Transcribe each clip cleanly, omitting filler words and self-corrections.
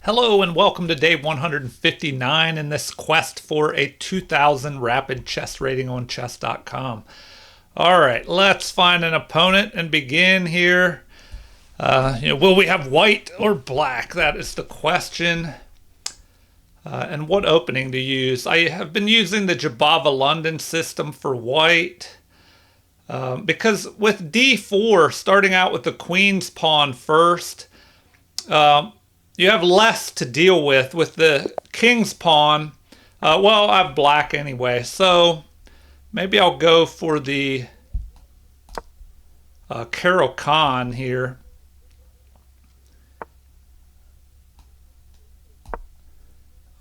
Hello and welcome to day 159 in this quest for a 2000 rapid chess rating on chess.com. All right, let's find an opponent and begin here. Will we have white or black? That is the question. And what opening to use? I have been using the Jabava London system for white. Because with d4, starting out with the queen's pawn first, you have less to deal with the king's pawn. Well, I have black anyway, so maybe I'll go for the caro-kann here.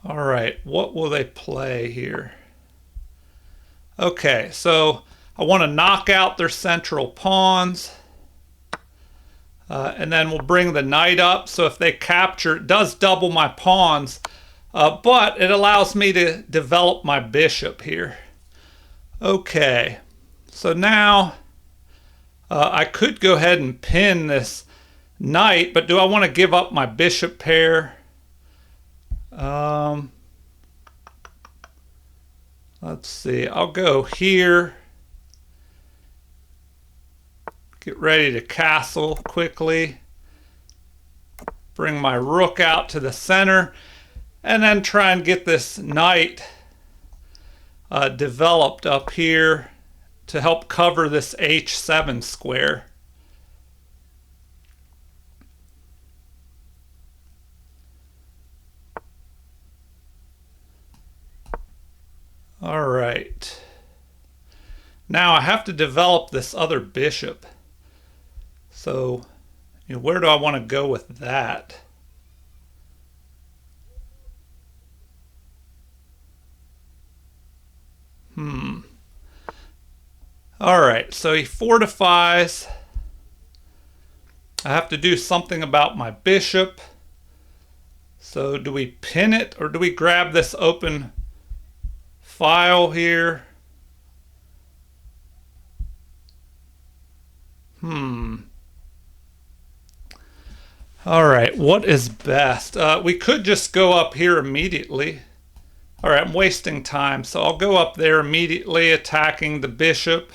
All right, what will they play here? Okay, so I want to knock out their central pawns. And then we'll bring the knight up. So if they capture, it does double my pawns, but it allows me to develop my bishop here. Okay, so now I could go ahead and pin this knight, but do I want to give up my bishop pair? Let's see, I'll go here. Get ready to castle quickly. Bring my rook out to the center. And then try and get this knight developed up here to help cover this h7 square. All right. Now I have to develop this other bishop. So, where do I want to go with that? All right, so he fortifies. I have to do something about my bishop. So do we pin it or do we grab this open file here? All right, what is best? We could just go up here immediately. All right, I'm wasting time, so I'll go up there immediately, attacking the bishop.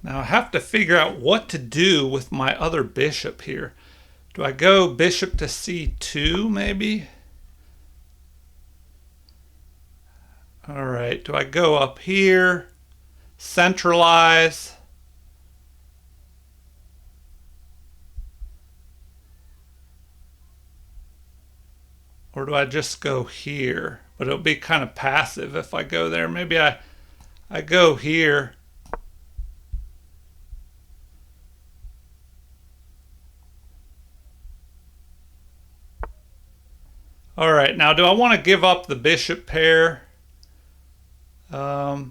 Now I have to figure out what to do with my other bishop here. Do I go bishop to c2 maybe? All right, do I go up here, centralize? Or do I just go here? But it'll be kind of passive if I go there. Maybe I go here. All right, now do I want to give up the bishop pair? Not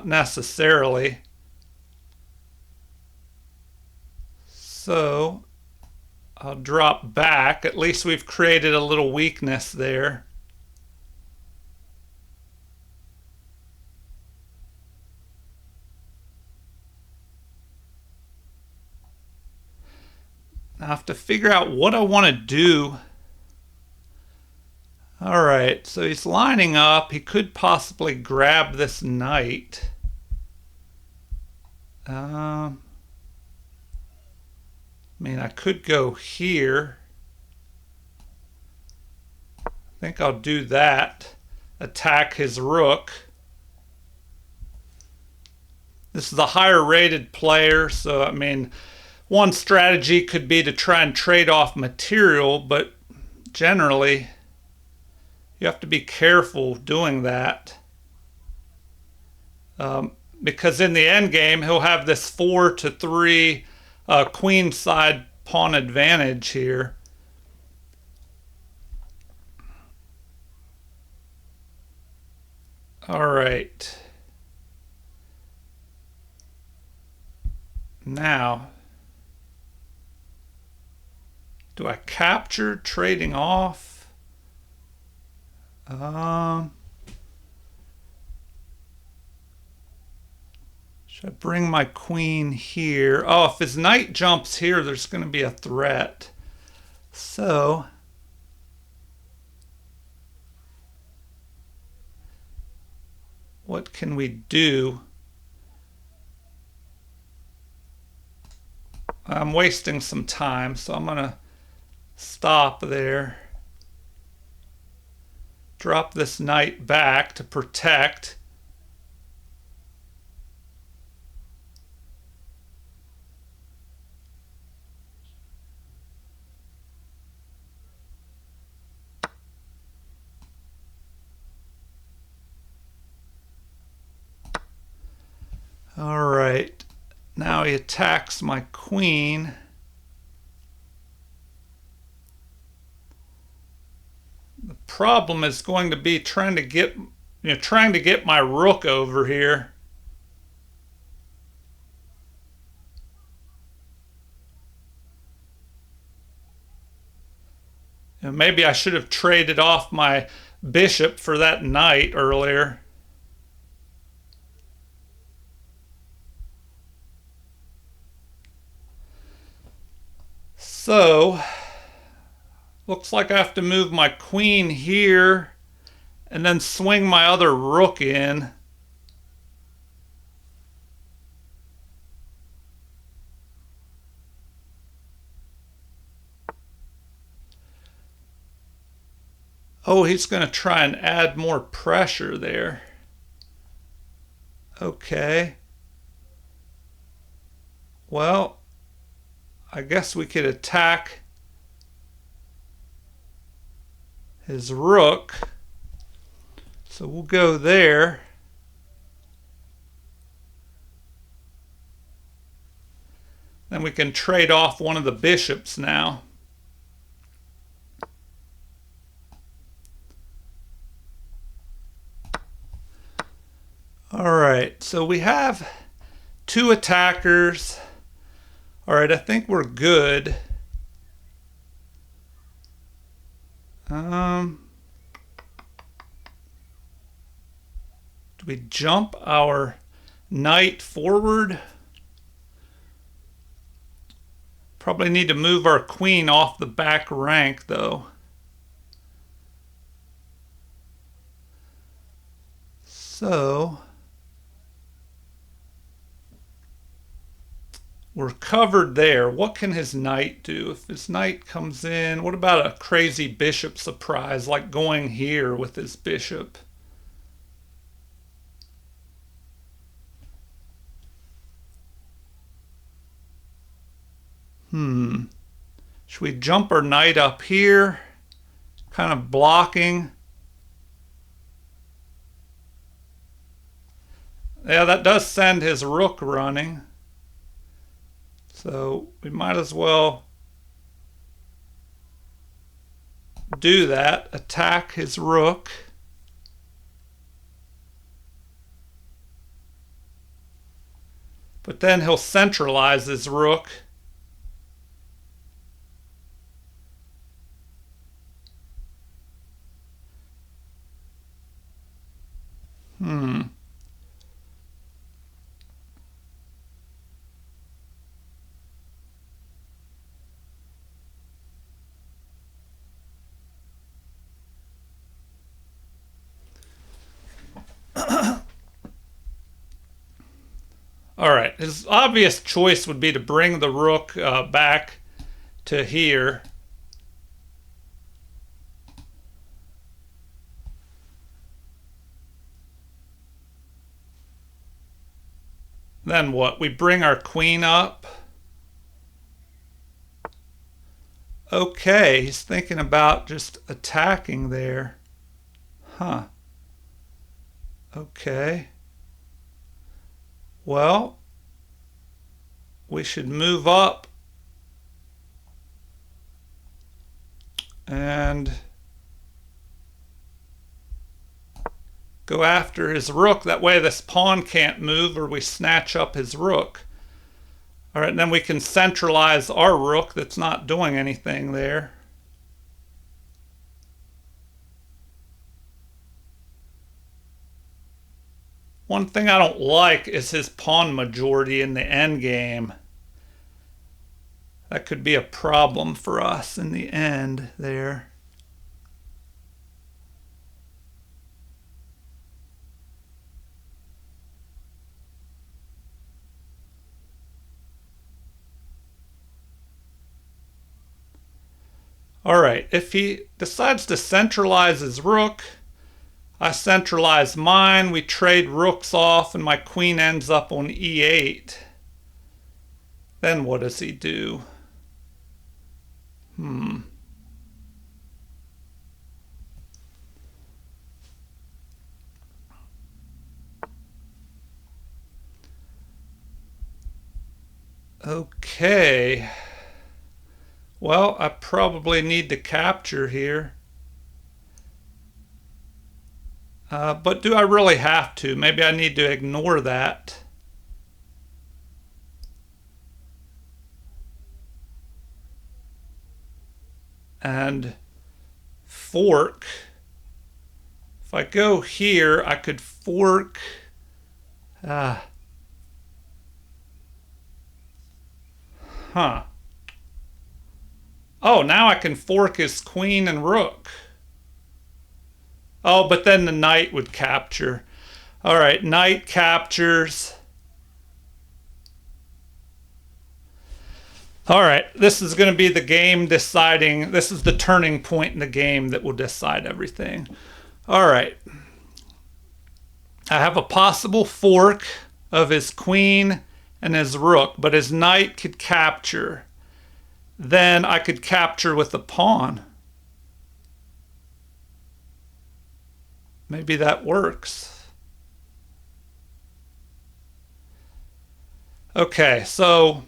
necessarily. So I'll drop back. At least we've created a little weakness there. Now I have to figure out what I want to do. All right, so he's lining up. He could possibly grab this knight. I mean, I could go here. I think I'll do that. Attack his rook. This is a higher rated player, so I mean, one strategy could be to try and trade off material, but generally you have to be careful doing that. Because in the end game, he'll have this 4-3 queen side pawn advantage here. All right. Now, do I capture trading off? Should I bring my queen here? Oh, if his knight jumps here, there's going to be a threat. So, what can we do? I'm wasting some time, so I'm going to stop there. Drop this knight back to protect. All right, now he attacks my queen. The problem is going to be trying to get my rook over here. Maybe I should have traded off my bishop for that knight earlier. So, looks like I have to move my queen here and then swing my other rook in. Oh, he's going to try and add more pressure there. Okay. Well, I guess we could attack his rook. So we'll go there. Then we can trade off one of the bishops now. All right, so we have two attackers. All right, I think we're good. Do we jump our knight forward? Probably need to move our queen off the back rank, though. So we're covered there. What can his knight do? If his knight comes in, what about a crazy bishop surprise, like going here with his bishop? Should we jump our knight up here? Kind of blocking. Yeah, that does send his rook running. So we might as well do that. Attack his rook. But then he'll centralize his rook. All right, his obvious choice would be to bring the rook back to here. Then what? We bring our queen up. Okay, he's thinking about just attacking there. Huh. Okay. Well, we should move up and go after his rook. That way this pawn can't move or we snatch up his rook. All right, and then we can centralize our rook that's not doing anything there. One thing I don't like is his pawn majority in the endgame. That could be a problem for us in the end there. All right, if he decides to centralize his rook, I centralize mine, we trade rooks off, and my queen ends up on e8. Then what does he do? Okay. Well, I probably need to capture here. But do I really have to? Maybe I need to ignore that. And fork. If I go here, I could fork. Huh. Oh, now I can fork his queen and rook. Oh, but then the knight would capture. All right, knight captures. All right, this is going to be the game deciding. This is the turning point in the game that will decide everything. All right. I have a possible fork of his queen and his rook, but his knight could capture. Then I could capture with the pawn. Maybe that works. Okay, so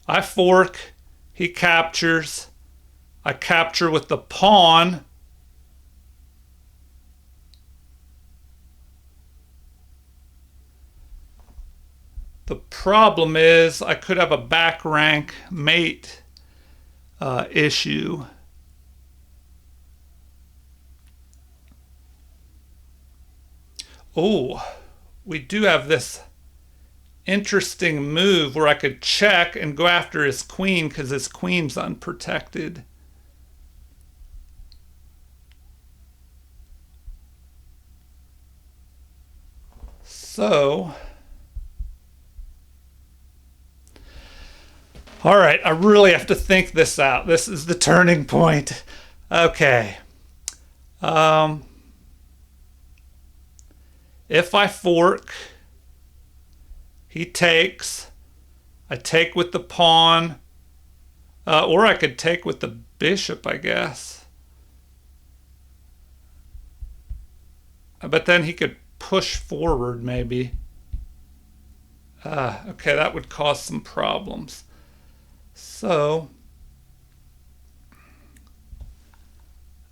I fork, he captures, I capture with the pawn. The problem is I could have a back rank mate issue. Oh, we do have this interesting move where I could check and go after his queen because his queen's unprotected. So, all right, I really have to think this out. This is the turning point. Okay. If I fork, he takes. I take with the pawn. Or I could take with the bishop, I guess. But then he could push forward, maybe. Okay, that would cause some problems. So,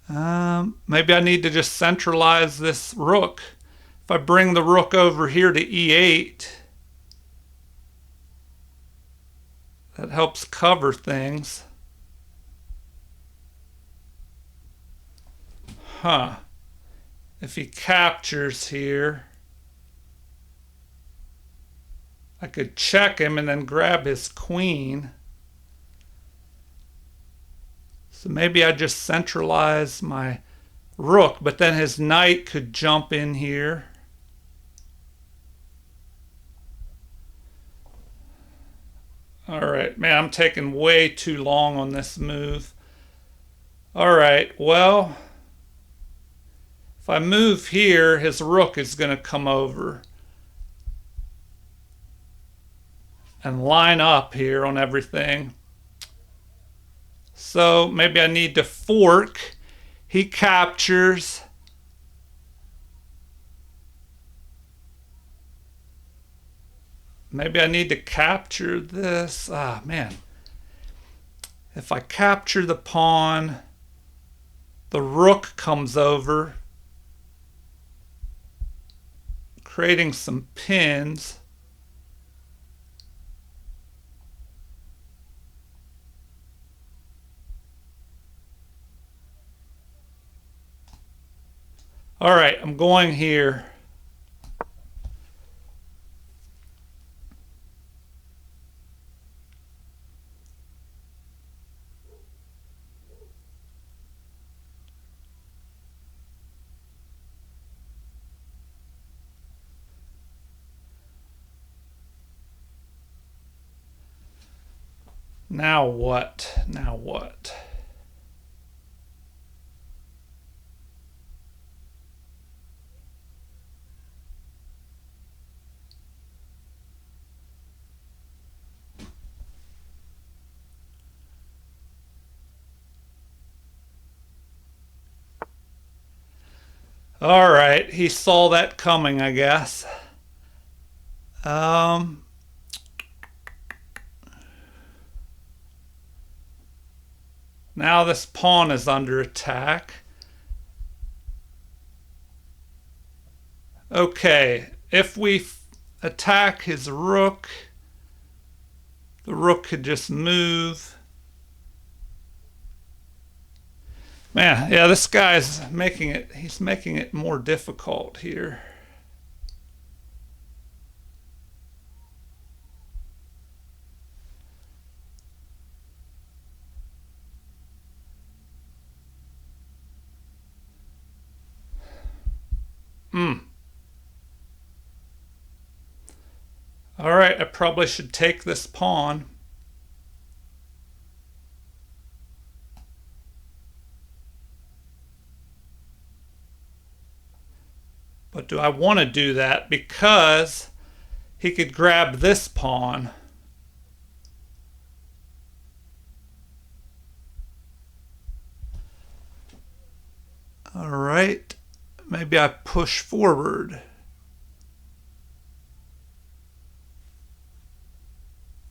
maybe I need to just centralize this rook. If I bring the rook over here to e8, that helps cover things. If he captures here, I could check him and then grab his queen. So maybe I just centralize my rook, but then his knight could jump in here. All right, man, I'm taking way too long on this move. All right, well, if I move here, his rook is going to come over and line up here on everything. So maybe I need to fork. He captures. Maybe I need to capture this. Man. If I capture the pawn, the rook comes over, creating some pins. All right, I'm going here. Now what? Now what? All right, he saw that coming, I guess. Um, Now this pawn is under attack. Okay, if we attack his rook, the rook could just move. Man, yeah, this guy's he's making it more difficult here. All right, I probably should take this pawn. But do I want to do that? Because he could grab this pawn. All right, maybe I push forward.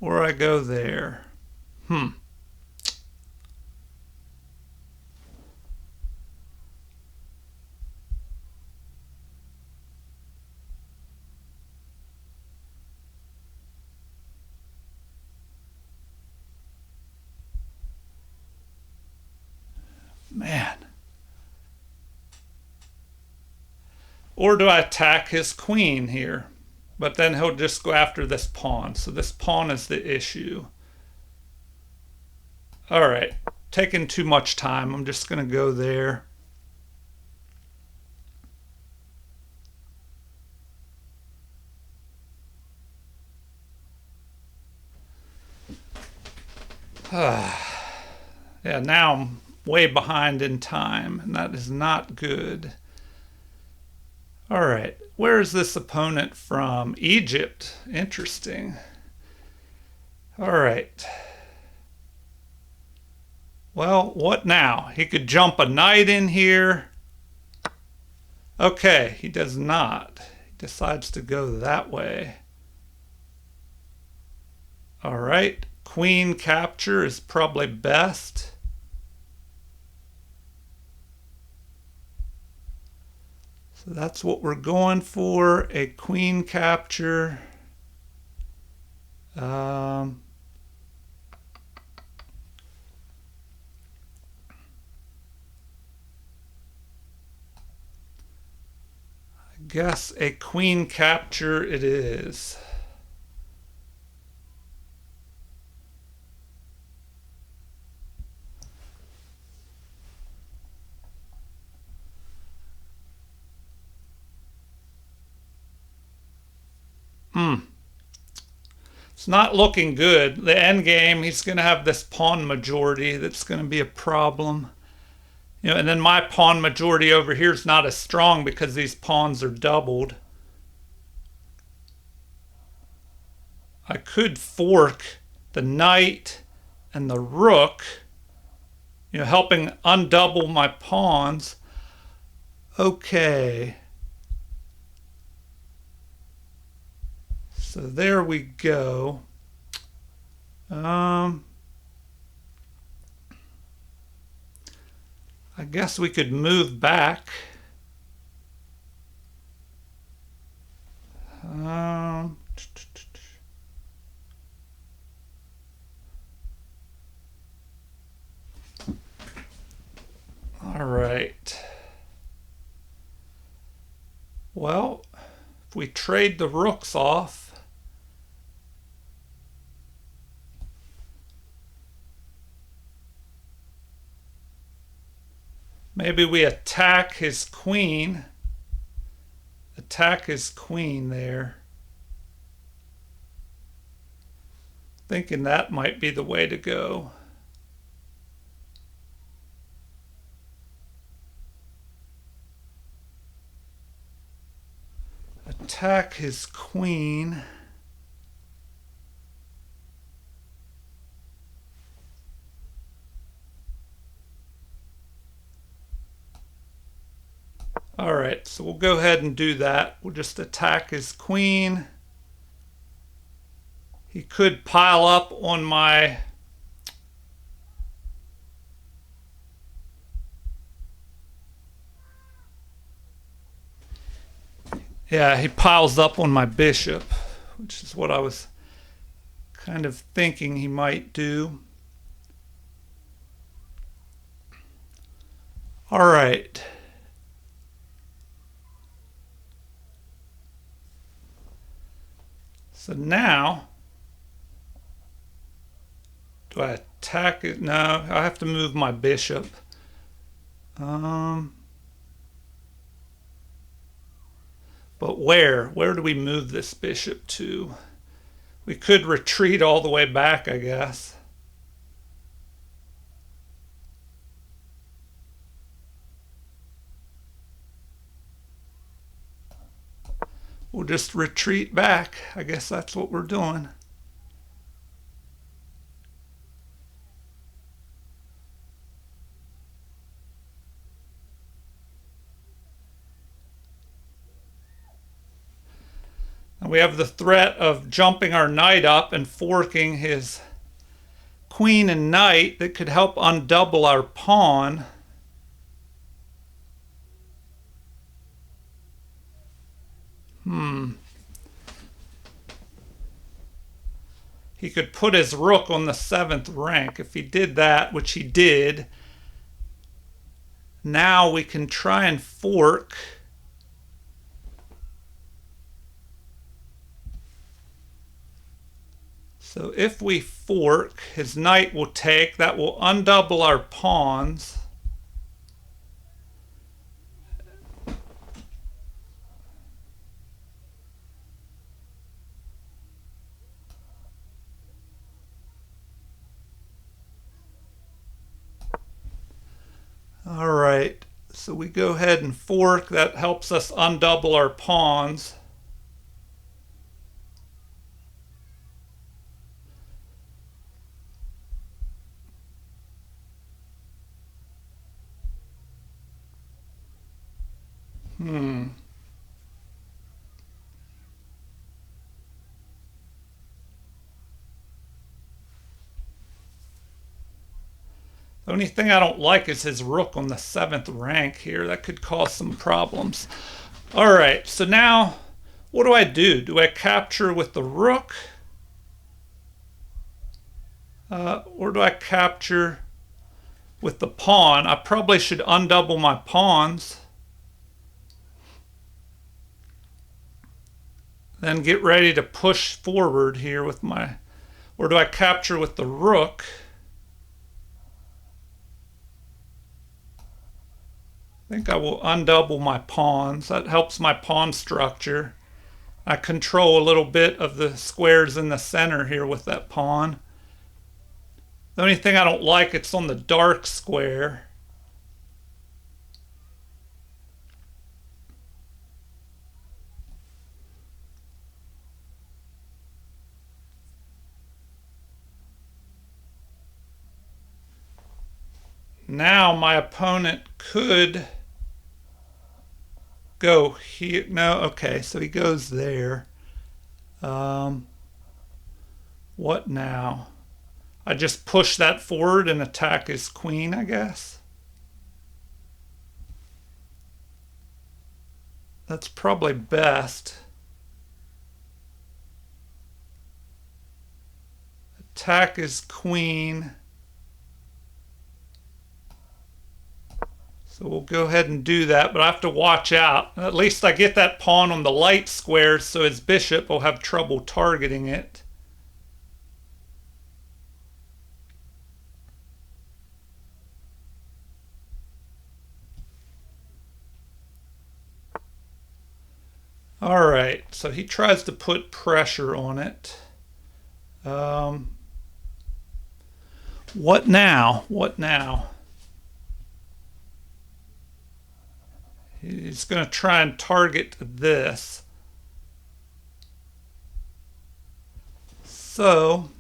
Or I go there. Man. Or do I attack his queen here? But then he'll just go after this pawn. So this pawn is the issue. All right, taking too much time. I'm just going to go there. Yeah, now I'm way behind in time, and that is not good. All right, where is this opponent from? Egypt. Interesting. All right. Well, what now? He could jump a knight in here. Okay, he does not. He decides to go that way. All right, queen capture is probably best. So that's what we're going for, a queen capture. I guess a queen capture it is. It's not looking good. The end game, he's going to have this pawn majority that's going to be a problem. And then my pawn majority over here is not as strong because these pawns are doubled. I could fork the knight and the rook, helping undouble my pawns. Okay. So there we go. I guess we could move back. All right. If we trade the rooks off, maybe we attack his queen. Attack his queen there. Thinking that might be the way to go. Attack his queen. All right, so we'll go ahead and do that. We'll just attack his queen. He could pile up on my yeah, he piles up on my bishop, which is what I was kind of thinking he might do. All right. So now, do I attack it? No, I have to move my bishop. But where? Where do we move this bishop to? We could retreat all the way back, I guess. We'll just retreat back. I guess that's what we're doing. And we have the threat of jumping our knight up and forking his queen and knight that could help undouble our pawn. He could put his rook on the 7th rank. If he did that, which he did, now we can try and fork. So if we fork, his knight will take. That will undouble our pawns. All right, so we go ahead and fork. That helps us undouble our pawns. The only thing I don't like is his rook on the 7th rank here. That could cause some problems. All right, so now what do I do? Do I capture with the rook? Or do I capture with the pawn? I probably should undouble my pawns. Then get ready to push forward here with my... Or do I capture with the rook? I think I will undouble my pawns. That helps my pawn structure. I control a little bit of the squares in the center here with that pawn. The only thing I don't like, it's on the dark square. Now my opponent could go here. No, okay, so he goes there. What now? I just push that forward and attack his queen, I guess. That's probably best. Attack his queen. So we'll go ahead and do that, but I have to watch out. At least I get that pawn on the light square, so his bishop will have trouble targeting it. All right, so he tries to put pressure on it. What now? What now? He's going to try and target this. So,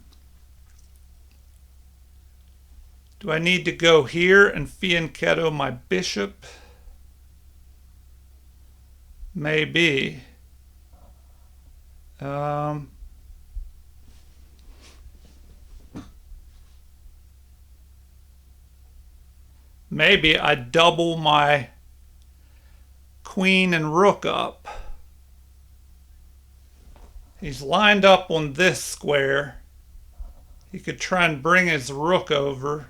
do I need to go here and fianchetto my bishop? Maybe. Maybe I double my queen and rook up. He's lined up on this square. He could try and bring his rook over.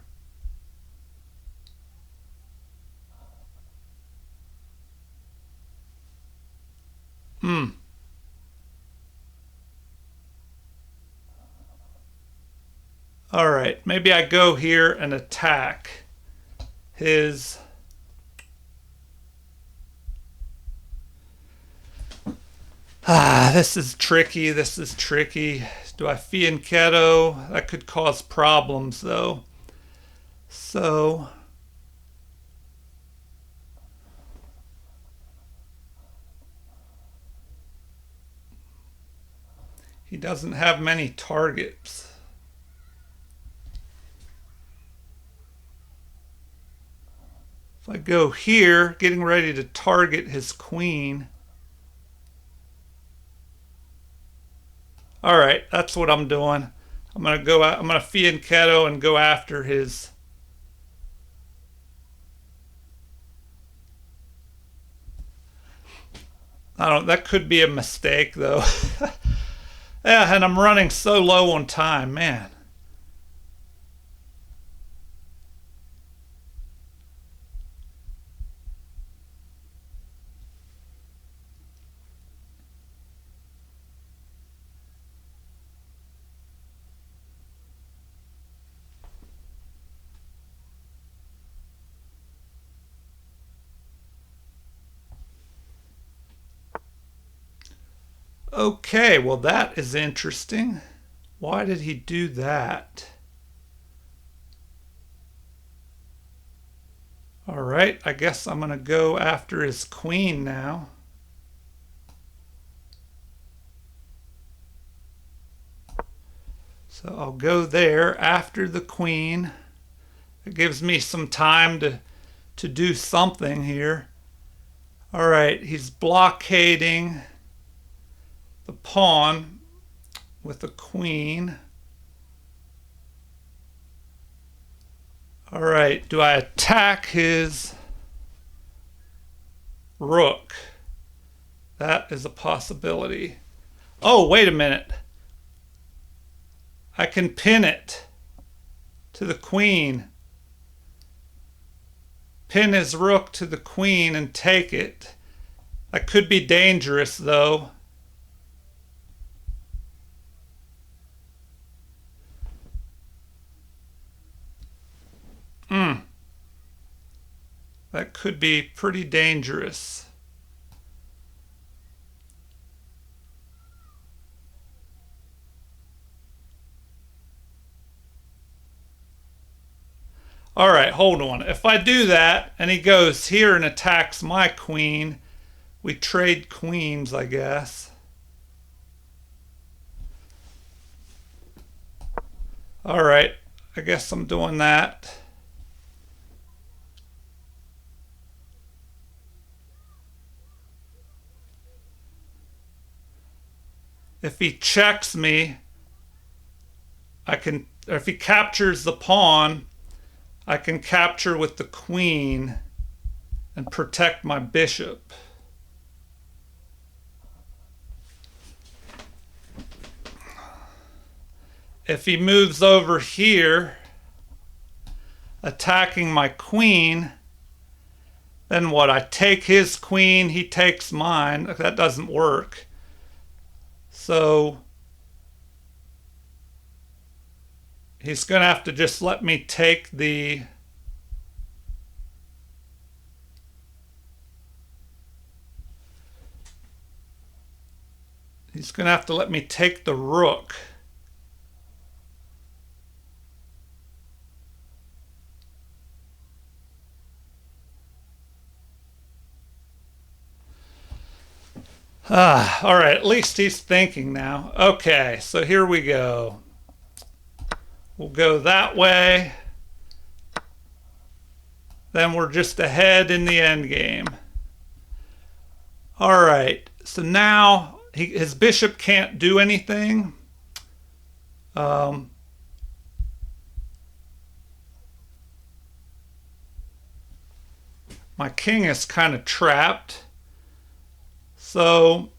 All right, maybe I go here and attack his... this is tricky. This is tricky. Do I fianchetto? That could cause problems, though. So... he doesn't have many targets. If I go here, getting ready to target his queen. All right, that's what I'm doing. I'm gonna go out. I'm gonna fianchetto and go after his. I don't. That could be a mistake, though. Yeah, and I'm running so low on time, man. Okay, well that is interesting. Why did he do that? All right, I guess I'm going to go after his queen now. So I'll go there after the queen. It gives me some time to do something here. All right, he's blockading the pawn with the queen. All right, do I attack his rook? That is a possibility. Oh, wait a minute. I can pin it to the queen. Pin his rook to the queen and take it. That could be dangerous, though. That could be pretty dangerous. All right, hold on. If I do that and he goes here and attacks my queen, we trade queens, I guess. All right, I guess I'm doing that. If he checks me, I can, or if he captures the pawn, I can capture with the queen and protect my bishop. If he moves over here, attacking my queen, Then what? I take his queen, he takes mine. That doesn't work. So he's going to have to just let me take the... He's going to have to let me take the rook. All right, at least he's thinking now. Okay, so here we go. We'll go that way. Then we're just ahead in the end game. All right, so now his bishop can't do anything. My king is kind of trapped. So,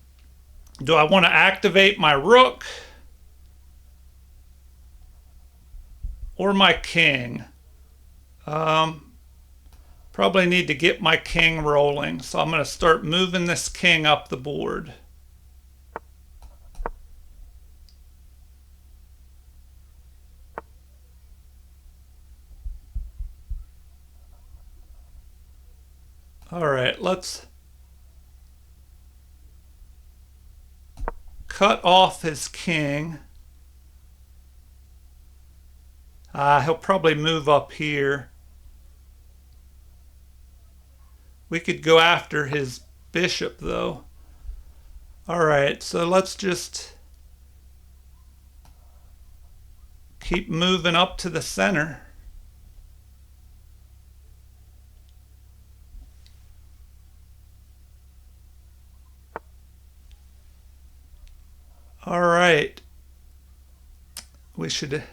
do I want to activate my rook or my king? Probably need to get my king rolling. So I'm going to start moving this king up the board. All right, let's cut off his king. He'll probably move up here. We could go after his bishop, though. All right, so let's just keep moving up to the center. All right. We should...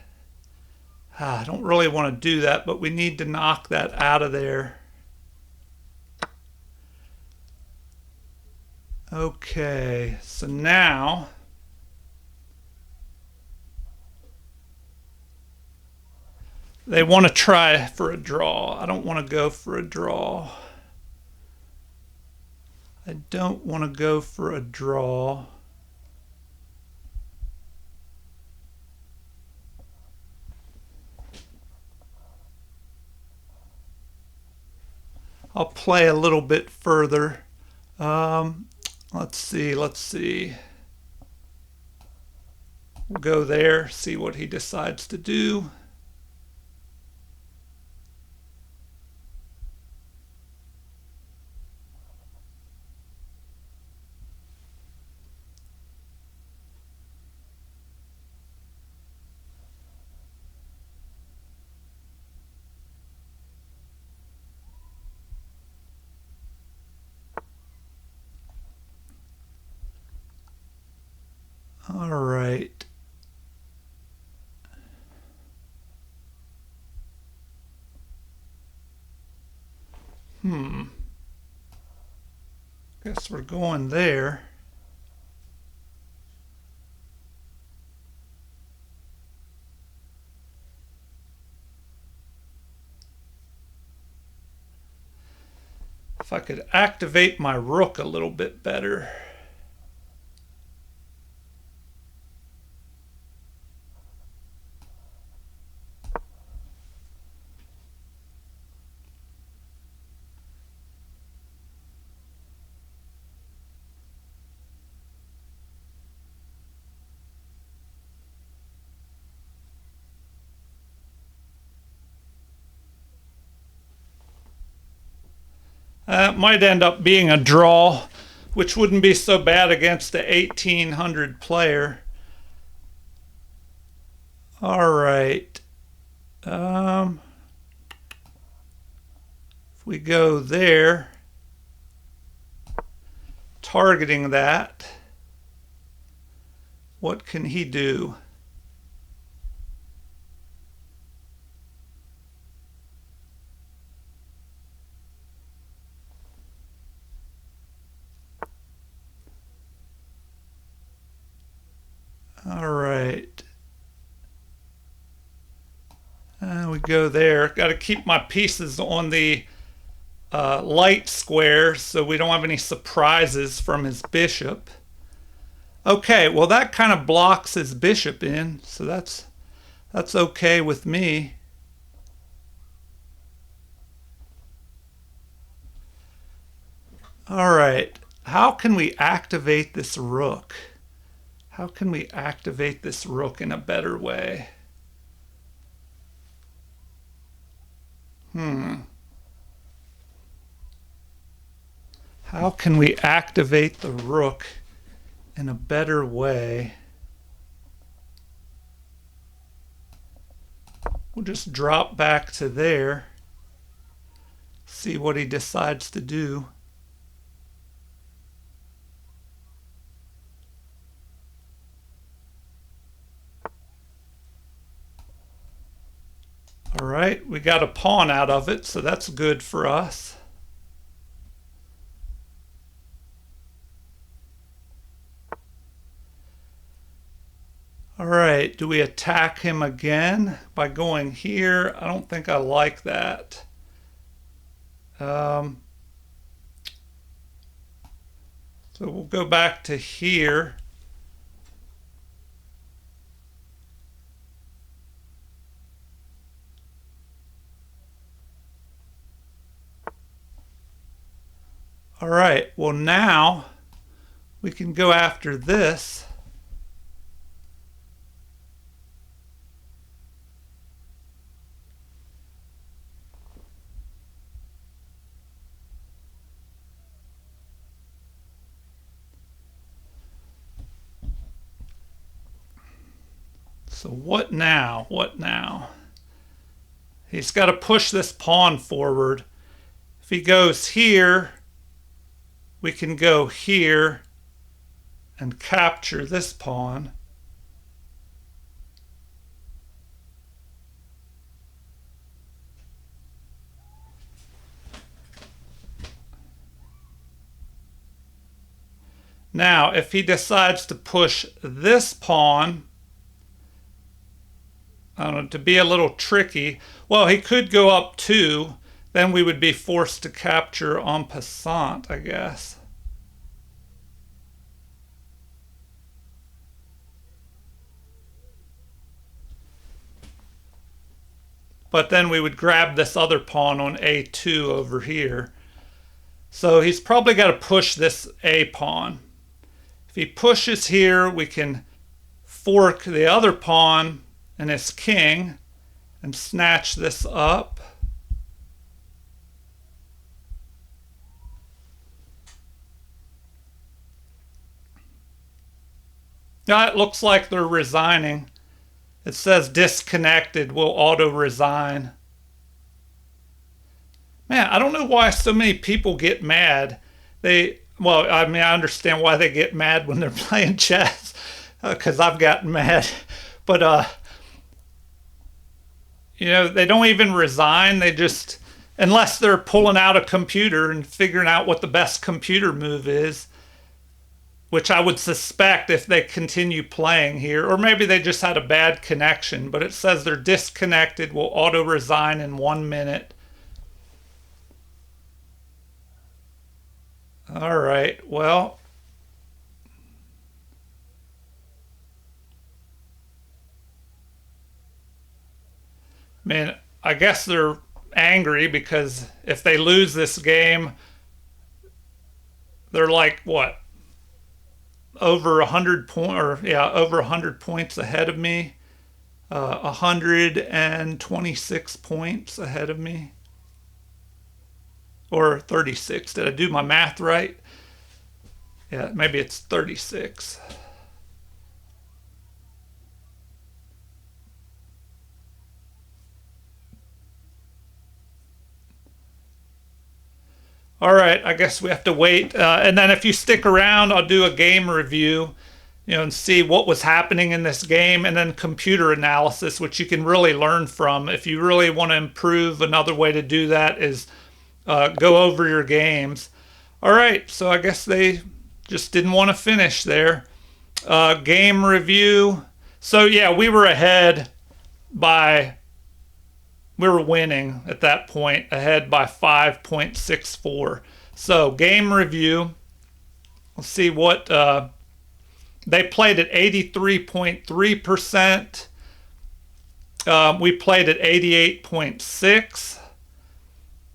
I don't really want to do that, but we need to knock that out of there. Okay, so now they want to try for a draw. I don't want to go for a draw. I don't want to go for a draw. I'll play a little bit further. Let's see. We'll go there, see what he decides to do. All right. Guess we're going there. If I could activate my rook a little bit better. It might end up being a draw, which wouldn't be so bad against the 1800 player. All right. If we go there, targeting that, what can he do? All right. We go there. Got to keep my pieces on the light squares so we don't have any surprises from his bishop. Okay, well that kind of blocks his bishop in, so that's okay with me. All right, how can we activate this rook? How can we activate this rook in a better way? How can we activate the rook in a better way? We'll just drop back to there, see what he decides to do. All right, we got a pawn out of it, so that's good for us. All right, do we attack him again by going here? I don't think I like that. So we'll go back to here. All right, well now we can go after this. So what now? What now? He's got to push this pawn forward. If he goes here, we can go here and capture this pawn. Now, if he decides to push this pawn, I don't know, to be a little tricky, well, he could go up 2. Then we would be forced to capture en passant, I guess. But then we would grab this other pawn on a2 over here. So he's probably got to push this a pawn. If he pushes here, we can fork the other pawn and his king and snatch this up. Now it looks like they're resigning. It says disconnected, will auto resign. Man, I don't know why so many people get mad. Well, I mean, I understand why they get mad when they're playing chess, because I've gotten mad. But, they don't even resign. They just, unless they're pulling out a computer and figuring out what the best computer move is, which I would suspect if they continue playing here, or maybe they just had a bad connection, but it says they're disconnected, will auto resign in 1 minute. All right, well, man, I guess they're angry because if they lose this game, they're like, what? Over 100 over 100 points ahead of me, 126 points ahead of me, or 36. Did I do my math right? Yeah, maybe it's 36. All right, I guess we have to wait. And then if you stick around, I'll do a game review, and see what was happening in this game, and then computer analysis, which you can really learn from. If you really want to improve, another way to do that is go over your games. All right, so I guess they just didn't want to finish there. Game review. So yeah, we were ahead by we were winning at that point, ahead by 5.64. So game review. Let's see what they played at 83.3%. We played at 88.6.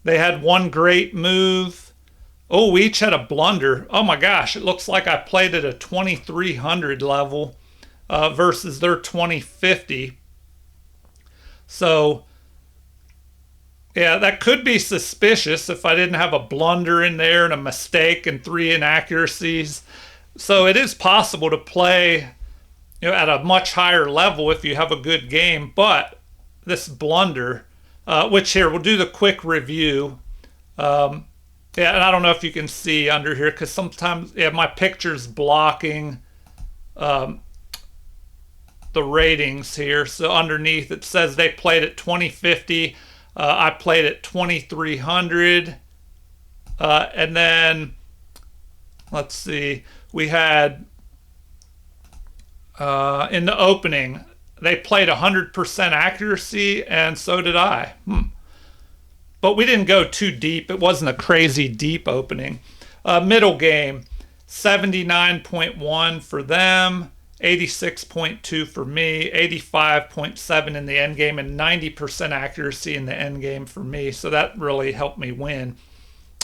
They had one great move. Oh, we each had a blunder. Oh my gosh, it looks like I played at a 2300 level versus their 2050. So, yeah, that could be suspicious if I didn't have a blunder in there and a mistake and 3 inaccuracies. So it is possible to play, at a much higher level if you have a good game. But this blunder, which here, we'll do the quick review. Yeah, and I don't know if you can see under here because sometimes, my picture's blocking the ratings here. So underneath it says they played at 2050. I played at 2300. And then, let's see, we had, in the opening, they played 100% accuracy, and so did I. But we didn't go too deep. It wasn't a crazy deep opening. Middle game, 79.1 for them, 86.2 for me, 85.7 in the end game, and 90% accuracy in the end game for me. So that really helped me win.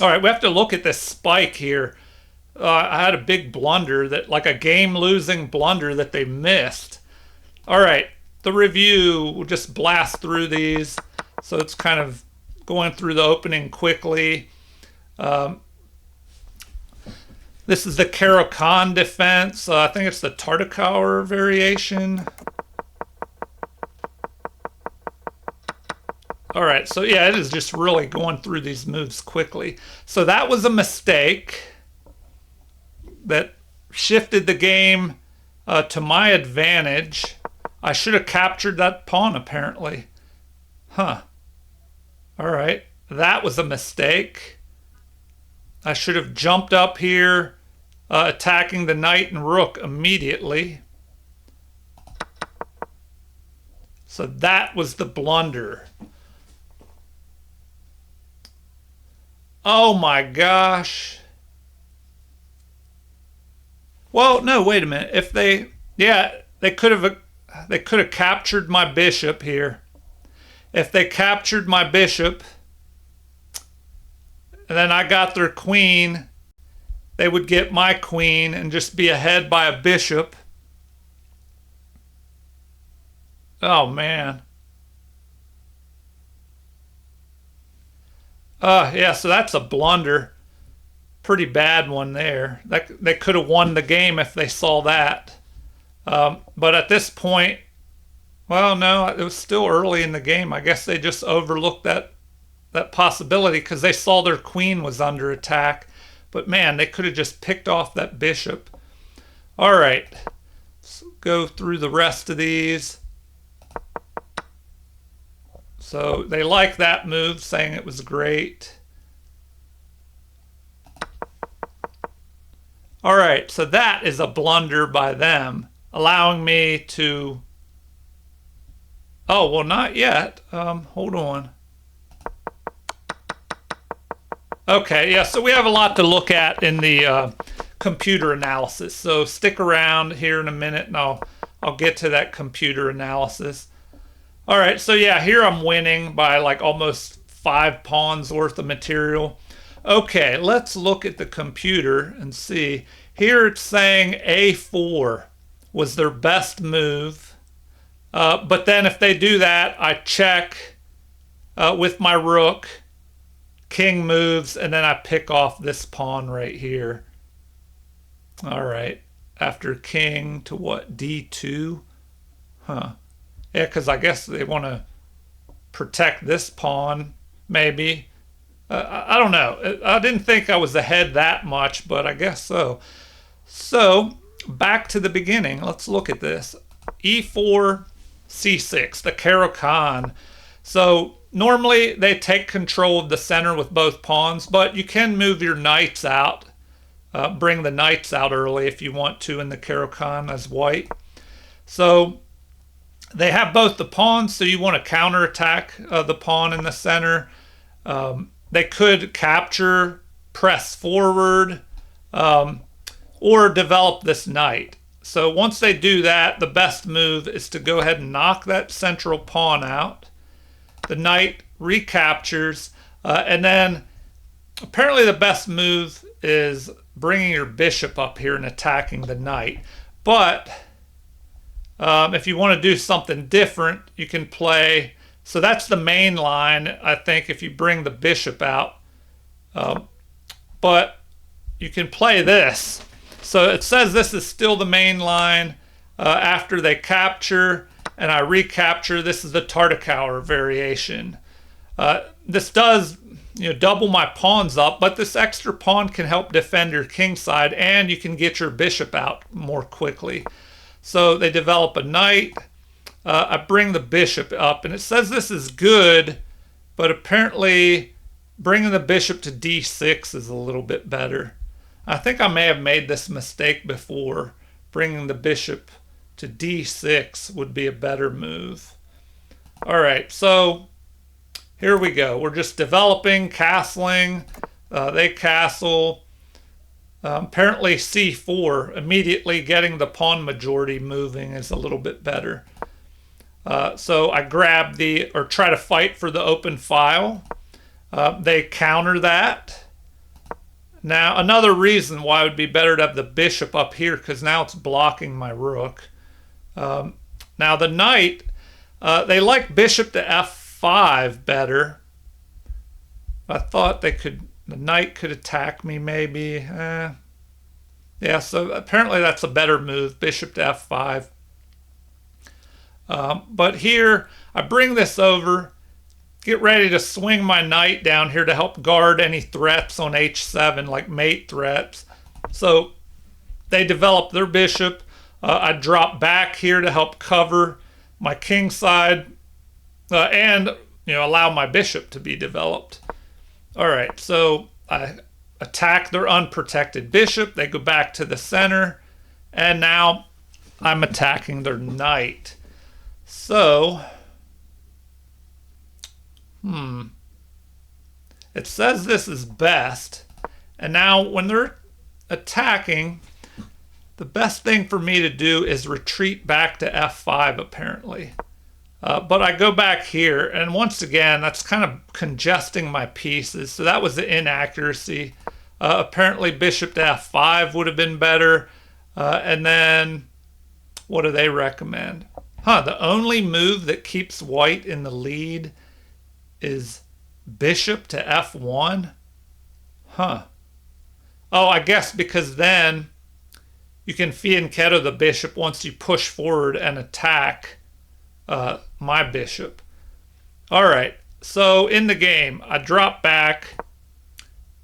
All right, we have to look at this spike here. I had a big blunder, that like a game-losing blunder that they missed. All right, the review, we'll just blast through these. So it's kind of going through the opening quickly. This is the caro-kann defense. I think it's the Tartakower variation. All right, so yeah, it is just really going through these moves quickly. So that was a mistake that shifted the game to my advantage. I should have captured that pawn, apparently. Huh. All right, that was a mistake. I should have jumped up here, attacking the knight and rook immediately. So that was the blunder. Oh my gosh. Well, no, wait a minute. If they could have captured my bishop here. If they captured my bishop, and then I got their queen, they would get my queen and just be ahead by a bishop. Oh, man. Yeah, so that's a blunder. Pretty bad one there. They could have won the game if they saw that. But at this point, well, no, it was still early in the game. I guess they just overlooked that possibility because they saw their queen was under attack. But man, they could have just picked off that bishop. All right, let's go through the rest of these. So they like that move, saying it was great. All right, so that is a blunder by them, allowing me to... Oh, well, not yet. Hold on. Okay, yeah, so we have a lot to look at in the computer analysis. So stick around here in a minute, and I'll get to that computer analysis. All right, so yeah, here I'm winning by like almost 5 pawns worth of material. Okay, let's look at the computer and see. Here it's saying A4 was their best move. But then if they do that, I check with my rook, king moves, and then I pick off this pawn right here. All right, after king to what, D2? Huh. Yeah, because I guess they want to protect this pawn, maybe. I don't know. I didn't think I was ahead that much, but I guess so. So, back to the beginning. Let's look at this. E4, C6, the caro-kann. So, normally they take control of the center with both pawns, but you can move your knights out. Bring the knights out early if you want to in the caro-kann as white. So, They have both the pawns, so you want to counterattack the pawn in the center. They could capture, press forward, or develop this knight. So once they do that, the best move is to go ahead and knock that central pawn out. The knight recaptures, and then apparently the best move is bringing your bishop up here and attacking the knight. But if you want to do something different, you can play. So that's the main line, I think, if you bring the bishop out. But you can play this. So it says this is still the main line after they capture and I recapture. This is the Tartakower variation. This does double my pawns up, but this extra pawn can help defend your king side, and you can get your bishop out more quickly. So they develop a knight. I bring the bishop up, and it says this is good, but apparently bringing the bishop to d6 is a little bit better. I think I may have made this mistake before. Bringing the bishop to d6 would be a better move. All right, so here we go. We're just developing, castling. They castle. Apparently c4, immediately getting the pawn majority moving is a little bit better. So I grab or try to fight for the open file. They counter that. Now, another reason why it would be better to have the bishop up here, because now it's blocking my rook. Now the knight, they like bishop to f5 better. I thought the knight could attack me maybe. Yeah, so apparently that's a better move, bishop to f5. But here, I bring this over, get ready to swing my knight down here to help guard any threats on h7, like mate threats. So they develop their bishop. I drop back here to help cover my king side and allow my bishop to be developed. All right, so I attack their unprotected bishop. They go back to the center, and now I'm attacking their knight. So, it says this is best, and now when they're attacking, the best thing for me to do is retreat back to f5 apparently. But I go back here, and once again, that's kind of congesting my pieces. So that was the inaccuracy. Apparently bishop to f5 would have been better. And then what do they recommend? The only move that keeps white in the lead is bishop to f1? Oh, I guess because then you can fianchetto the bishop once you push forward and attack my bishop. All right, so in the game, I drop back.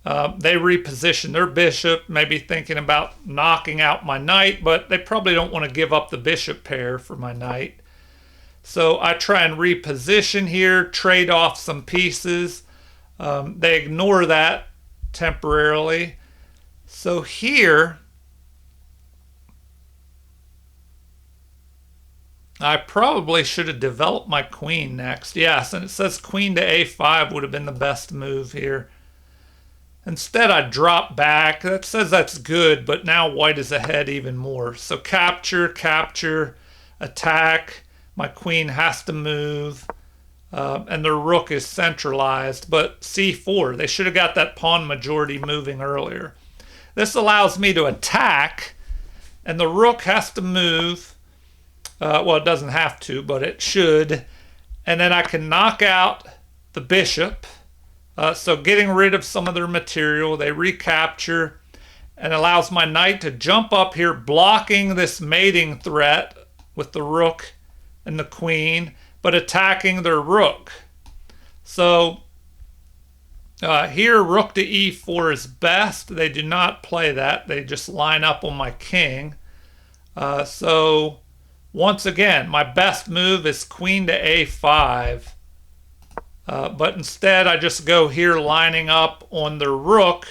They reposition their bishop, maybe thinking about knocking out my knight, but they probably don't want to give up the bishop pair for my knight. So I try and reposition here, trade off some pieces. They ignore that temporarily. So here, I probably should have developed my queen next. Yes, and it says queen to a5 would have been the best move here. Instead, I drop back. That says that's good, but now white is ahead even more. So capture, capture, attack. My queen has to move, and the rook is centralized. But c4, they should have got that pawn majority moving earlier. This allows me to attack, and the rook has to move. Well, it doesn't have to, but it should. And then I can knock out the bishop. So getting rid of some of their material, they recapture and allows my knight to jump up here, blocking this mating threat with the rook and the queen, but attacking their rook. So here, rook to e4 is best. They do not play that. They just line up on my king. So once again, my best move is queen to a5. But instead, I just go here lining up on the rook.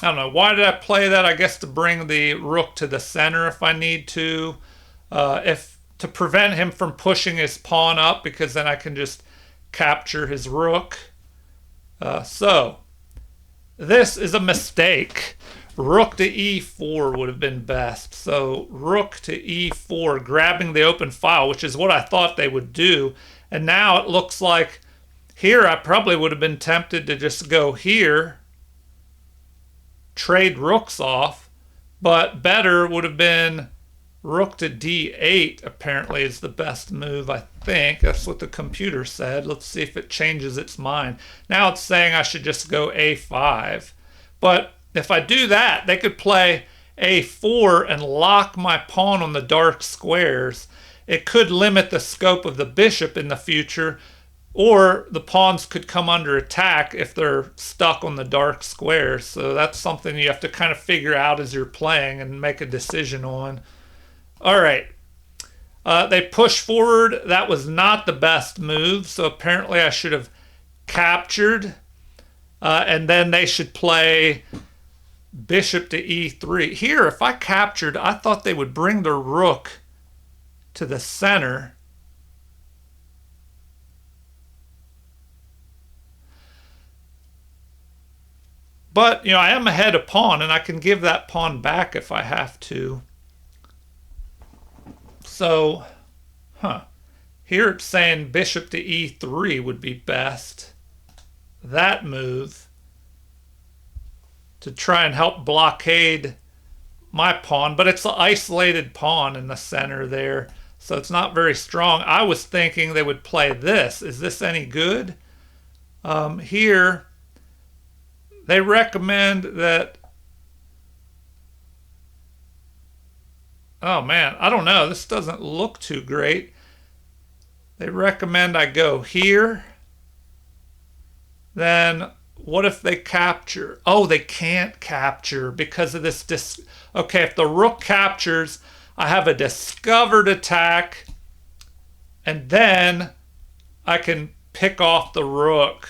I don't know. Why did I play that? I guess to bring the rook to the center if I need to. If to prevent him from pushing his pawn up, because then I can just capture his rook. So this is a mistake. Rook to e4 would have been best. So rook to e4, grabbing the open file, which is what I thought they would do. And now it looks like here I probably would have been tempted to just go here, trade rooks off, but better would have been rook to d8 apparently is the best move, I think. That's what the computer said. Let's see if it changes its mind. Now it's saying I should just go a5. But if I do that, they could play a4 and lock my pawn on the dark squares. It could limit the scope of the bishop in the future, or the pawns could come under attack if they're stuck on the dark squares. So that's something you have to kind of figure out as you're playing and make a decision on. All right. They push forward. That was not the best move, so apparently I should have captured. And then they should play bishop to e3. Here, if I captured, I thought they would bring their rook to the center. But, you know, I am ahead a pawn, and I can give that pawn back if I have to. So, here it's saying bishop to e3 would be best. That move to try and help blockade my pawn, but it's an isolated pawn in the center there, so it's not very strong. I was thinking they would play this. Is this any good? Here, they recommend that... Oh man, I don't know. This doesn't look too great. They recommend I go here. Then what if they capture? Oh, they can't capture because of this. Okay, if the rook captures, I have a discovered attack, and then I can pick off the rook.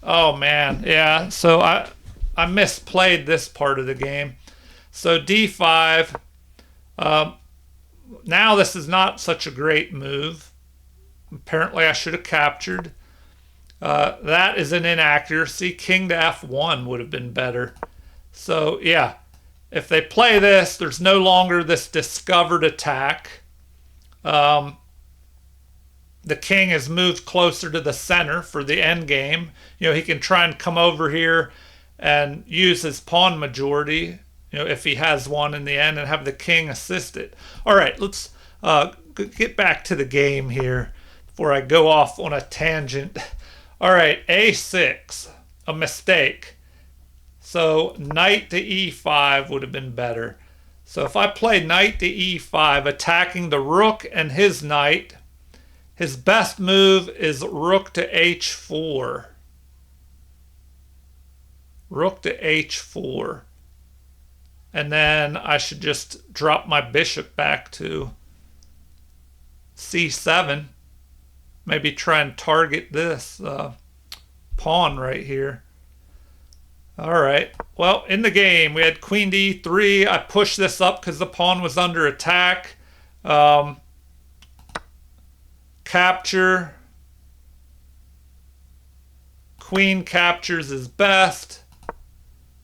Oh man, yeah. So I misplayed this part of the game. So d5. Now this is not such a great move. Apparently I should have captured. That is an inaccuracy. King to f1 would have been better. So yeah, if they play this, there's no longer this discovered attack. The king has moved closer to the center for the end game. You know, he can try and come over here and use his pawn majority, you know, if he has one in the end, and have the king assist it. All right, let's get back to the game here before I go off on a tangent. All right, a6, a mistake. So knight to e5 would have been better. So if I play knight to e5, attacking the rook and his knight, his best move is rook to h4. Rook to h4. And then I should just drop my bishop back to c7. Maybe try and target this pawn right here. All right. Well, in the game, we had queen to e3. I pushed this up because the pawn was under attack. Capture. Queen captures is best.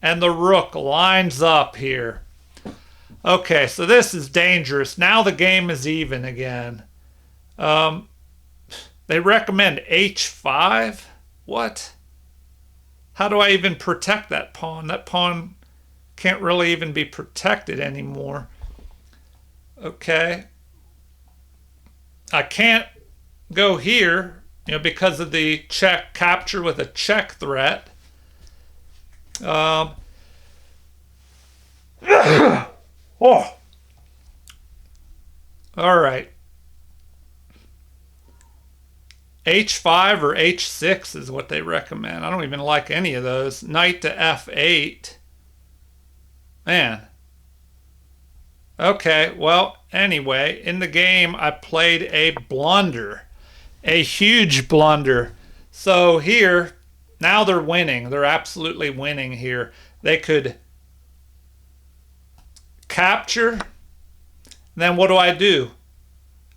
And the rook lines up here. Okay, so this is dangerous. Now the game is even again. They recommend h5? What? How do I even protect that pawn? That pawn can't really even be protected anymore. Okay. I can't go here, you know, because of the check capture with a check threat. Oh. All right. h5 or h6 is what they recommend. I don't even like any of those. Knight to f8. Man. Okay, well, anyway, in the game I played a blunder. A huge blunder. So here, now they're winning. They're absolutely winning here. They could capture, then what do?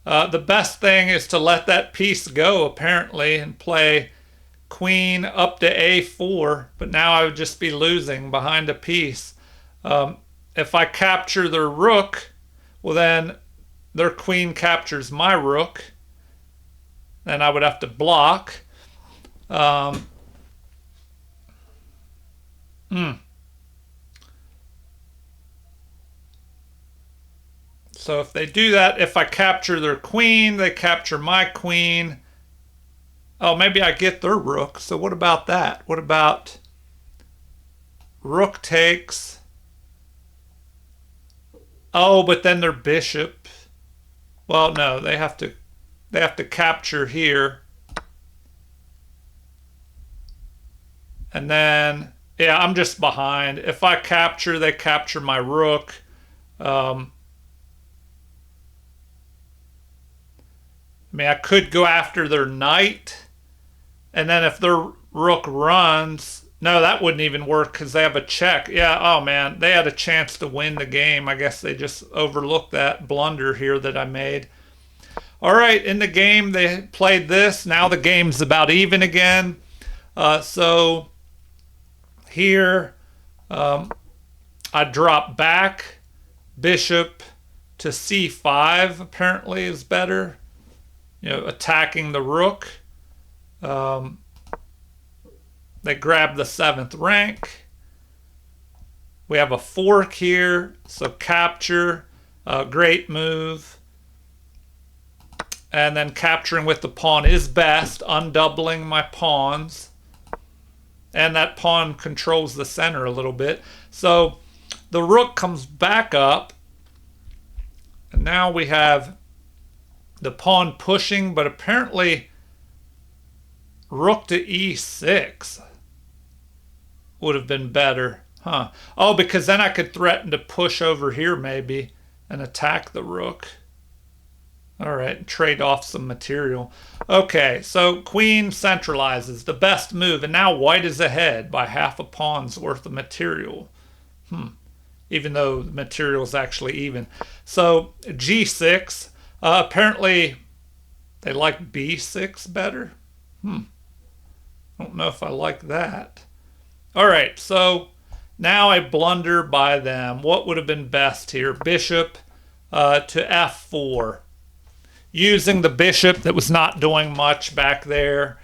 The best thing is to let that piece go, apparently, and play queen up to a4, but now I would just be losing behind a piece. If I capture their rook, well then their queen captures my rook, then I would have to block. So if they do that, if I capture their queen, they capture my queen. Oh, maybe I get their rook. So what about that? What about rook takes? Oh, but then their bishop. Well, no, they have to capture here. And then, yeah, I'm just behind. If I capture, they capture my rook. I mean, I could go after their knight. And then if their rook runs, no, that wouldn't even work because they have a check. Yeah, oh man, they had a chance to win the game. I guess they just overlooked that blunder here that I made. All right, in the game, they played this. Now the game's about even again. So here, I drop back. Bishop to c5 apparently is better. You know, attacking the rook. They grab the 7th rank. We have a fork here, so capture, great move. And then capturing with the pawn is best, undoubling my pawns. And that pawn controls the center a little bit. So the rook comes back up. And now we have the pawn pushing, but apparently rook to e6 would have been better. Huh. Oh, because then I could threaten to push over here maybe and attack the rook. All right, trade off some material. Okay, so queen centralizes, the best move. And now white is ahead by half a pawn's worth of material. Even though the material is actually even. So g6. Apparently, they like b6 better. I don't know if I like that. All right, so now I blunder by them. What would have been best here? Bishop to f4. Using the bishop that was not doing much back there.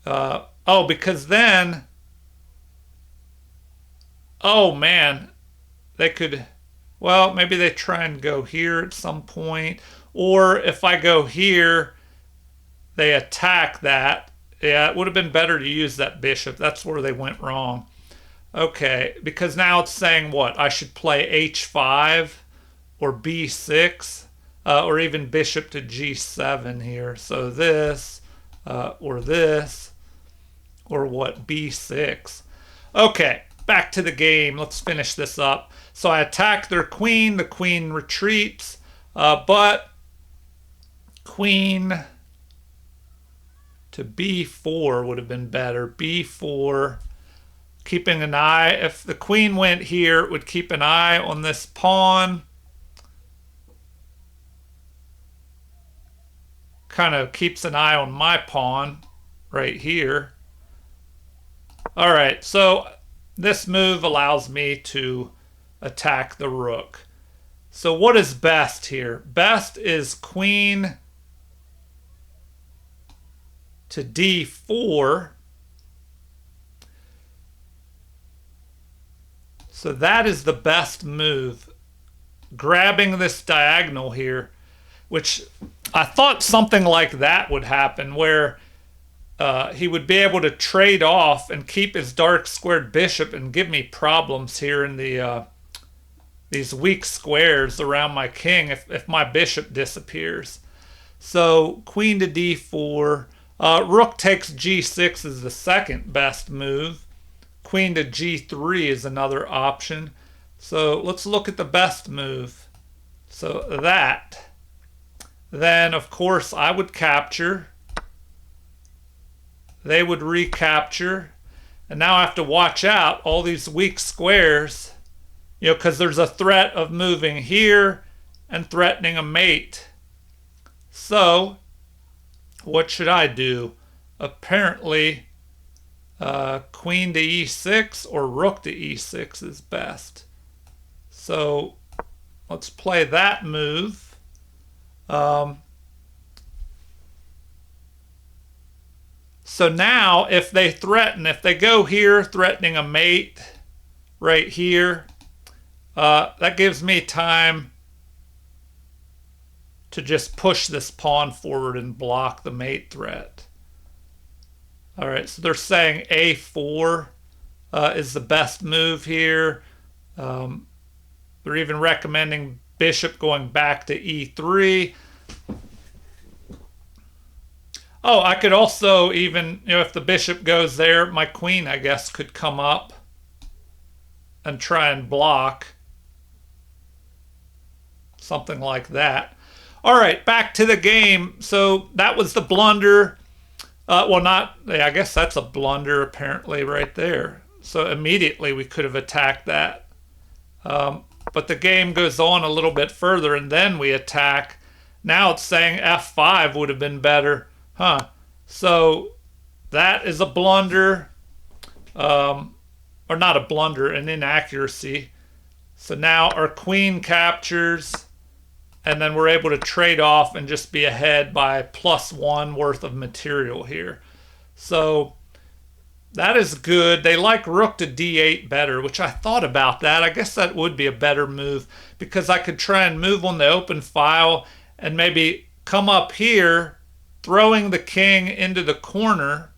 Oh, because then... Oh, man. They could... Well, maybe they try and go here at some point. Or if I go here, they attack that. Yeah, it would have been better to use that bishop. That's where they went wrong. Okay, because now it's saying what? I should play h5 or b6 or even bishop to g7 here. So this or this or what? b6. Okay, back to the game. Let's finish this up. So I attack their queen. The queen retreats, but queen to b4 would have been better. b4, keeping an eye. If the queen went here, it would keep an eye on this pawn. Kind of keeps an eye on my pawn right here. All right, so this move allows me to attack the rook. So what is best here? Best is queen to d4. So that is the best move. Grabbing this diagonal here, which I thought something like that would happen, where he would be able to trade off and keep his dark squared bishop and give me problems here in the these weak squares around my king if my bishop disappears. So queen to d4. Rook takes g6 is the second best move. Queen to g3 is another option. So let's look at the best move. So that. Then, of course, I would capture. They would recapture. And now I have to watch out all these weak squares because there's a threat of moving here and threatening a mate. So what should I do? Apparently, queen to e6 or rook to e6 is best. So let's play that move. So now if they threaten, if they go here threatening a mate right here, that gives me time to just push this pawn forward and block the mate threat. All right, so they're saying a4 is the best move here. They're even recommending bishop going back to e3. Oh, I could also even, if the bishop goes there, my queen, I guess, could come up and try and block. Something like that. All right, back to the game. So that was the blunder. Well, I guess that's a blunder apparently right there. So immediately we could have attacked that. But the game goes on a little bit further and then we attack. Now it's saying f5 would have been better. So that is a blunder. Or not a blunder, an inaccuracy. So now our queen captures. And then we're able to trade off and just be ahead by +1 worth of material here. So that is good. They like rook to d8 better, which I thought about that. I guess that would be a better move because I could try and move on the open file and maybe come up here, throwing the king into the corner.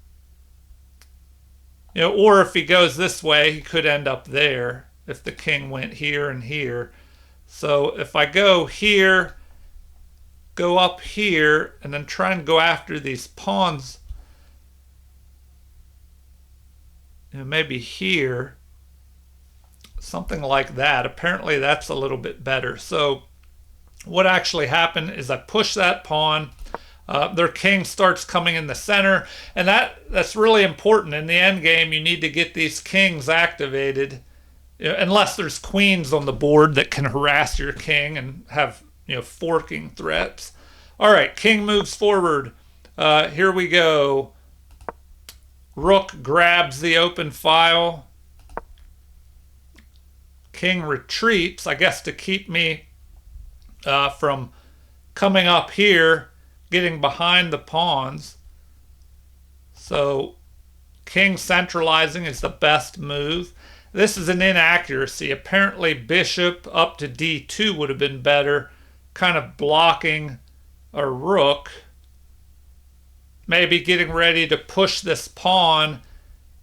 Or if he goes this way, he could end up there if the king went here and here. So if I go here, go up here, and then try and go after these pawns, maybe here, something like that. Apparently that's a little bit better. So what actually happened is I push that pawn. Their king starts coming in the center, and that's really important. In the end game, you need to get these kings activated. Unless there's queens on the board that can harass your king and have forking threats. All right, king moves forward. Here we go. Rook grabs the open file. King retreats, I guess to keep me from coming up here, getting behind the pawns. So king centralizing is the best move. This is an inaccuracy. Apparently bishop up to d2 would have been better, kind of blocking a rook. Maybe getting ready to push this pawn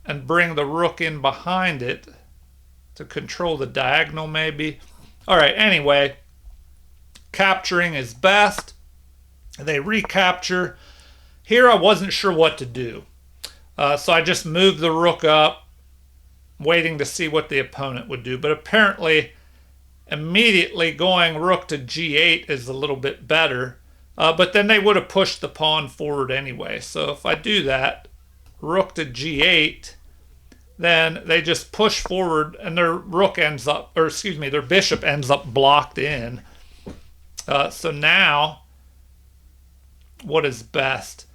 and bring the rook in behind it to control the diagonal maybe. All right, anyway, capturing is best. They recapture. Here I wasn't sure what to do. So I just moved the rook up, waiting to see what the opponent would do. But apparently, immediately going rook to g8 is a little bit better. But then they would have pushed the pawn forward anyway. So if I do that, rook to g8, then they just push forward and their rook ends up, or excuse me, their bishop ends up blocked in. So now, what is best?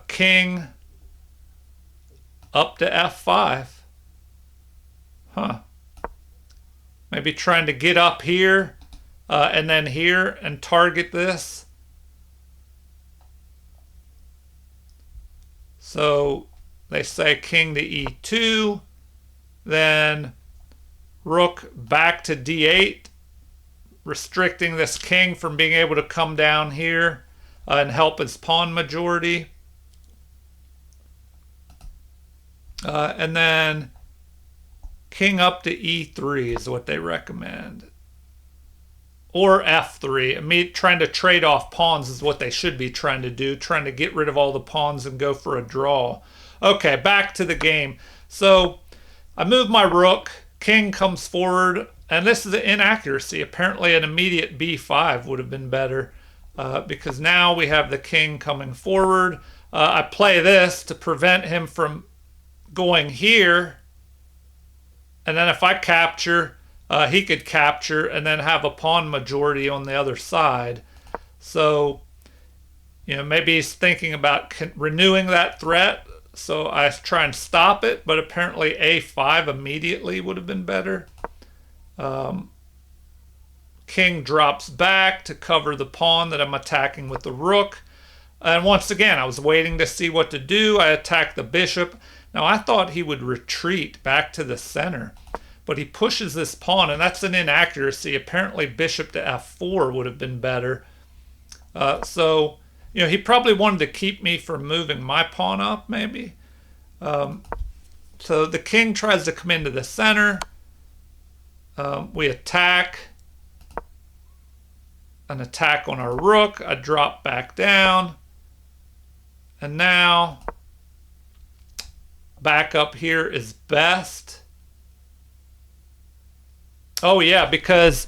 King up to f5. Maybe trying to get up here and then here and target this. So they say king to e2, then rook back to d8, restricting this king from being able to come down here and help his pawn majority. And then king up to e3 is what they recommend. Or f3. I mean, trying to trade off pawns is what they should be trying to do, trying to get rid of all the pawns and go for a draw. Okay, back to the game. So I move my rook, king comes forward, and this is an inaccuracy. Apparently an immediate b5 would have been better because now we have the king coming forward. I play this to prevent him from going here And then if I capture, he could capture and then have a pawn majority on the other side. So, maybe he's thinking about renewing that threat. So I try and stop it, but apparently a5 immediately would have been better. King drops back to cover the pawn that I'm attacking with the rook. And once again, I was waiting to see what to do. I attacked the bishop. Now, I thought he would retreat back to the center, but he pushes this pawn, and that's an inaccuracy. Apparently, bishop to f4 would have been better. So, he probably wanted to keep me from moving my pawn up, maybe. So the king tries to come into the center. We attack. An attack on our rook. I drop back down. And now, back up here is best. Oh yeah, because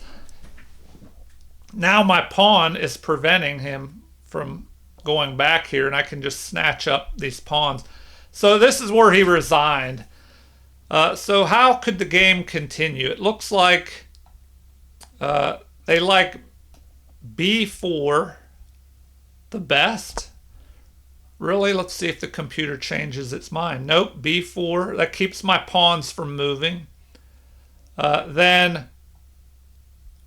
now my pawn is preventing him from going back here, and I can just snatch up these pawns. So this is where he resigned. So how could the game continue? It looks like they like b4 the best. Really? Let's see if the computer changes its mind. Nope, b4. That keeps my pawns from moving. Then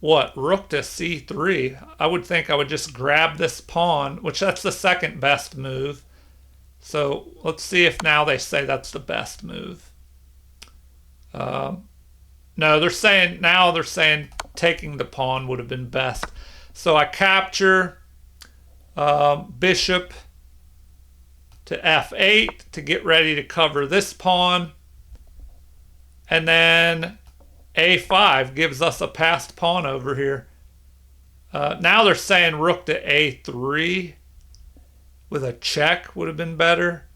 what? Rook to c3. I would think I would just grab this pawn, which that's the second best move. So let's see if now they say that's the best move. No, they're saying taking the pawn would have been best. So I capture bishop to f8 to get ready to cover this pawn. And then a5 gives us a passed pawn over here. Now they're saying rook to a3 with a check would have been better.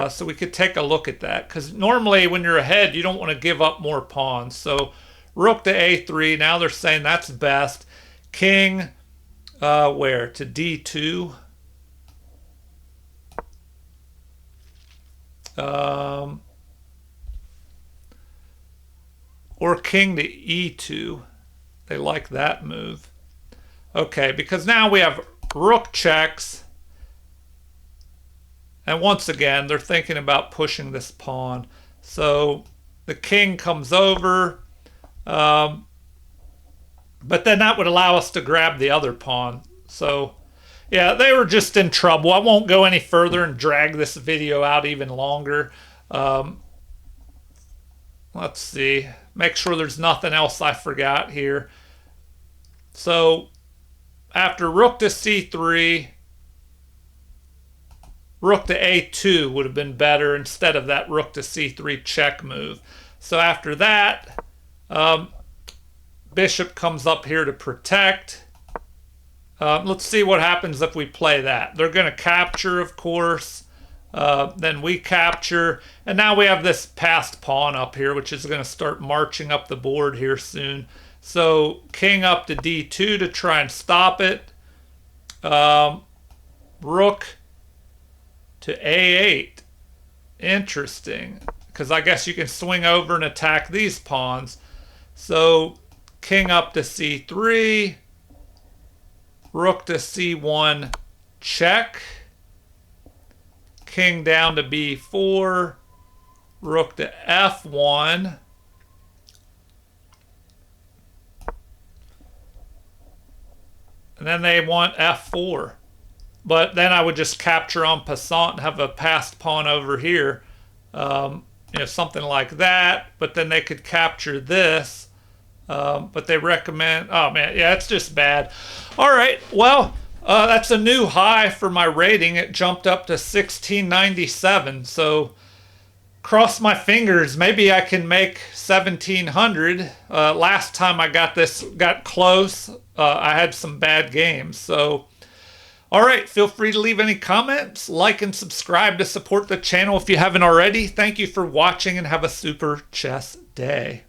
So we could take a look at that, because normally when you're ahead, you don't want to give up more pawns. So rook to a3. Now they're saying that's best. King, where? To d2. Or king to e2. They like that move. Okay, because now we have rook checks. And once again, they're thinking about pushing this pawn. So the king comes over. But then that would allow us to grab the other pawn. So, yeah, they were just in trouble. I won't go any further and drag this video out even longer. Let's see. Make sure there's nothing else I forgot here. So, after rook to c3, rook to a2 would have been better instead of that rook to c3 check move. So after that, bishop comes up here to protect. Let's see what happens if we play that. They're going to capture, of course. Then we capture. And now we have this passed pawn up here, which is going to start marching up the board here soon. So king up to d2 to try and stop it. Rook to a8. Interesting, because I guess you can swing over and attack these pawns. So king up to c3, rook to c1 check, king down to b4, rook to f1, and then they want f4. But then I would just capture en passant and have a passed pawn over here. Something like that. But then they could capture this. But they recommend... Oh, man. Yeah, it's just bad. All right. Well, that's a new high for my rating. It jumped up to 1697. So cross my fingers. Maybe I can make 1700. Last time I got close, I had some bad games. So... All right, feel free to leave any comments, like and subscribe to support the channel if you haven't already. Thank you for watching and have a super chess day.